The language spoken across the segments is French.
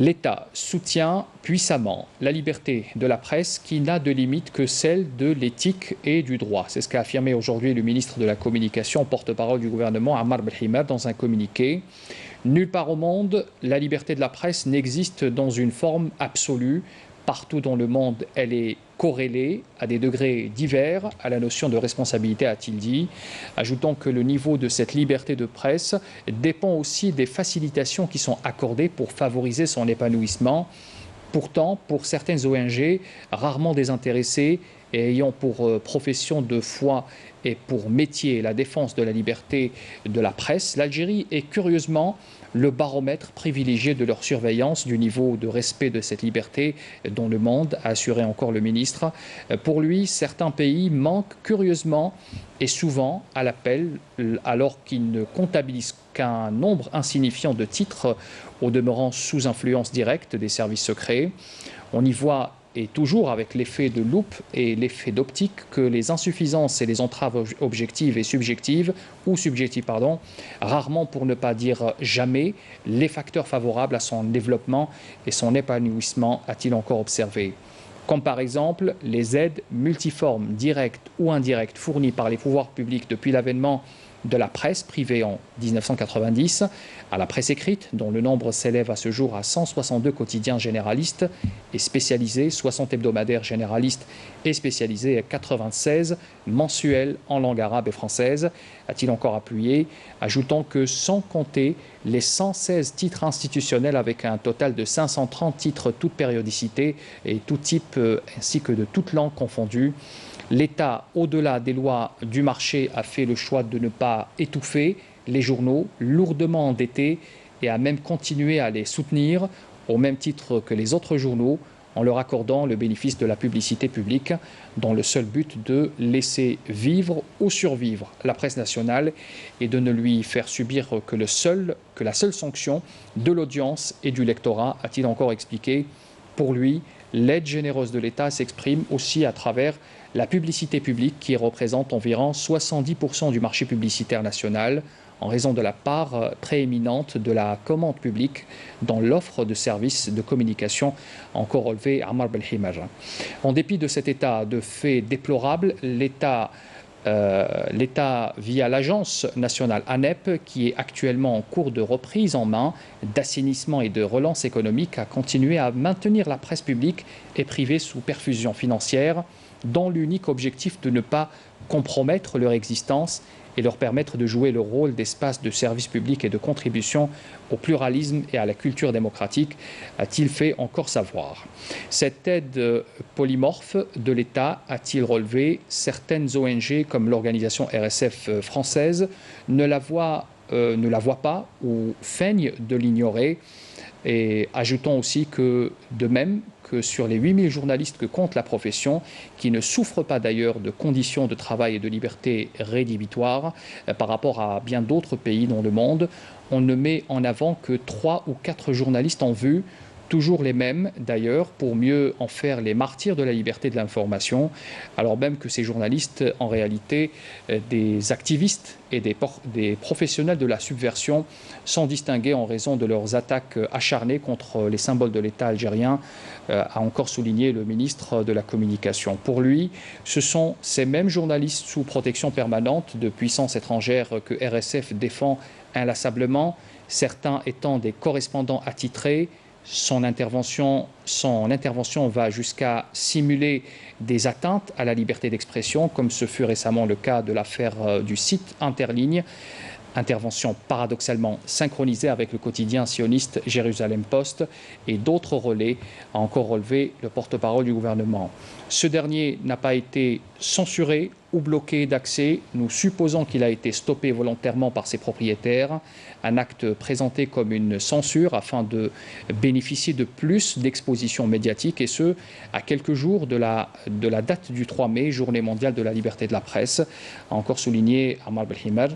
L'État soutient puissamment la liberté de la presse qui n'a de limite que celle de l'éthique et du droit. C'est ce qu'a affirmé aujourd'hui le ministre de la Communication, porte-parole du gouvernement, Ammar Belhimar, dans un communiqué. Nulle part au monde, la liberté de la presse n'existe dans une forme absolue. Partout dans le monde, elle est corrélée à des degrés divers à la notion de responsabilité, a-t-il dit, ajoutant que le niveau de cette liberté de presse dépend aussi des facilitations qui sont accordées pour favoriser son épanouissement. Pourtant, pour certaines ONG, rarement désintéressées et ayant pour profession de foi et pour métier la défense de la liberté de la presse, l'Algérie est curieusement le baromètre privilégié de leur surveillance du niveau de respect de cette liberté dans le monde, a assuré encore le ministre. Pour lui, certains pays manquent curieusement et souvent à l'appel, alors qu'ils ne comptabilisent qu'un nombre insignifiant de titres au demeurant sous influence directe des services secrets. On y voit, et toujours avec l'effet de loupe et l'effet d'optique, que les insuffisances et les entraves objectives et subjectives, rarement pour ne pas dire jamais, les facteurs favorables à son développement et son épanouissement, a-t-il encore observé. Comme par exemple les aides multiformes, directes ou indirectes, fournies par les pouvoirs publics depuis l'avènement de la presse privée en 1990 à la presse écrite, dont le nombre s'élève à ce jour à 162 quotidiens généralistes et spécialisés, 60 hebdomadaires généralistes et spécialisés et 96 mensuels en langue arabe et française, a-t-il encore appuyé, ajoutant que sans compter les 116 titres institutionnels avec un total de 530 titres toute périodicité et tout type ainsi que de toutes langues confondues, l'État, au-delà des lois du marché, a fait le choix de ne pas étouffer les journaux lourdement endettés et a même continué à les soutenir au même titre que les autres journaux en leur accordant le bénéfice de la publicité publique dans le seul but de laisser vivre ou survivre la presse nationale et de ne lui faire subir que la seule sanction de l'audience et du lectorat, a-t-il encore expliqué. Pour lui, l'aide généreuse de l'État s'exprime aussi à travers la publicité publique qui représente environ 70% du marché publicitaire national en raison de la part prééminente de la commande publique dans l'offre de services de communication, encore relevé Ammar Belhimar. En dépit de cet état de fait déplorable, l'État, via l'agence nationale ANEP, qui est actuellement en cours de reprise en main, d'assainissement et de relance économique, a continué à maintenir la presse publique et privée sous perfusion financière, dans l'unique objectif de ne pas compromettre leur existence et leur permettre de jouer le rôle d'espace de service public et de contribution au pluralisme et à la culture démocratique, a-t-il fait encore savoir. Cette aide polymorphe de l'État, a-t-il relevé, certaines ONG comme l'organisation RSF française ne la voient pas ou feignent de l'ignorer, et ajoutons aussi que de même que sur les 8000 journalistes que compte la profession, qui ne souffrent pas d'ailleurs de conditions de travail et de liberté rédhibitoires par rapport à bien d'autres pays dans le monde, on ne met en avant que 3 ou 4 journalistes en vue, toujours les mêmes d'ailleurs, pour mieux en faire les martyrs de la liberté de l'information, alors même que ces journalistes, en réalité, des activistes et des professionnels de la subversion, sont distingués en raison de leurs attaques acharnées contre les symboles de l'État algérien, a encore souligné le ministre de la Communication. Pour lui, ce sont ces mêmes journalistes sous protection permanente de puissances étrangères que RSF défend inlassablement, certains étant des correspondants attitrés. Son intervention va jusqu'à simuler des atteintes à la liberté d'expression, comme ce fut récemment le cas de l'affaire du site Interligne, intervention paradoxalement synchronisée avec le quotidien sioniste Jérusalem Post et d'autres relais, a encore relevé le porte-parole du gouvernement. Ce dernier n'a pas été censuré ou bloqué d'accès, nous supposons qu'il a été stoppé volontairement par ses propriétaires, un acte présenté comme une censure afin de bénéficier de plus d'exposition médiatique, et ce, à quelques jours de la date du 3 mai, journée mondiale de la liberté de la presse, a encore souligné Ammar Belhimar.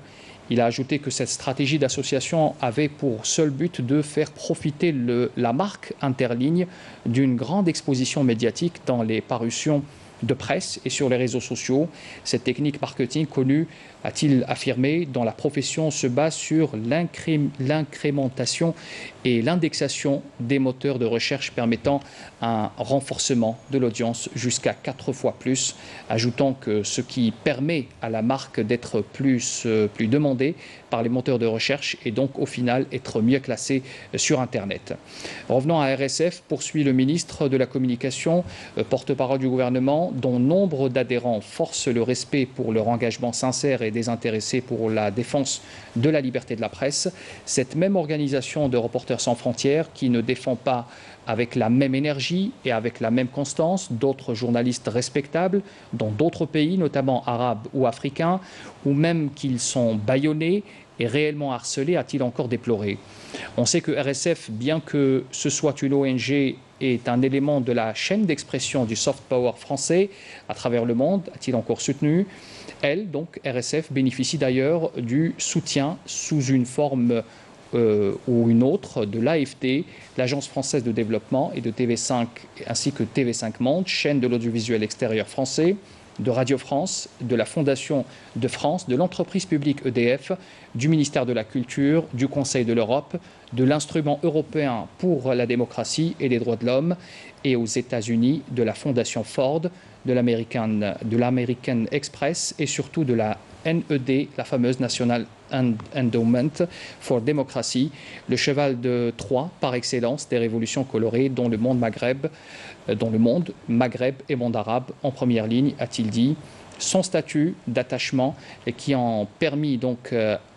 Il a ajouté que cette stratégie d'association avait pour seul but de faire profiter la marque Interligne d'une grande exposition médiatique dans les parutions de presse et sur les réseaux sociaux. Cette technique marketing connue a-t-il affirmé, dont la profession se base sur l'incrémentation et l'indexation des moteurs de recherche permettant un renforcement de l'audience jusqu'à 4 fois plus, ajoutant que ce qui permet à la marque d'être plus demandée par les moteurs de recherche et donc au final être mieux classée sur Internet. Revenons à RSF, poursuit le ministre de la Communication, porte-parole du gouvernement, dont nombre d'adhérents forcent le respect pour leur engagement sincère et désintéressé pour la défense de la liberté de la presse. Cette même organisation de Reporters sans frontières qui ne défend pas avec la même énergie et avec la même constance d'autres journalistes respectables dans d'autres pays, notamment arabes ou africains, ou même qu'ils sont bâillonnés et réellement harcelés, a-t-il encore déploré. On sait que RSF, bien que ce soit une ONG, est un élément de la chaîne d'expression du soft power français à travers le monde, a-t-il encore soutenu. Elle, donc RSF, bénéficie d'ailleurs du soutien sous une forme ou une autre de l'AFD, l'Agence française de développement, et de TV5 ainsi que TV5 Monde, chaîne de l'audiovisuel extérieur français, de Radio France, de la Fondation de France, de l'entreprise publique EDF, du ministère de la Culture, du Conseil de l'Europe, de l'Instrument européen pour la démocratie et les droits de l'homme, et aux États-Unis de la Fondation Ford, de l'American Express et surtout de la NED, la fameuse National Endowment for Democracy, le cheval de Troie par excellence des révolutions colorées dont le monde Maghreb et monde arabe en première ligne, a-t-il dit. Son statut d'attachement qui en permis donc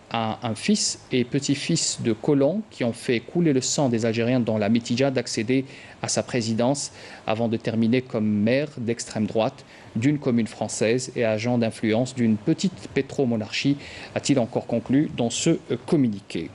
à un fils et petit-fils de colons qui ont fait couler le sang des Algériens dans la Mitidja d'accéder à sa présidence avant de terminer comme maire d'extrême droite d'une commune française et agent d'influence d'une petite pétromonarchie, a-t-il encore conclu dans ce communiqué.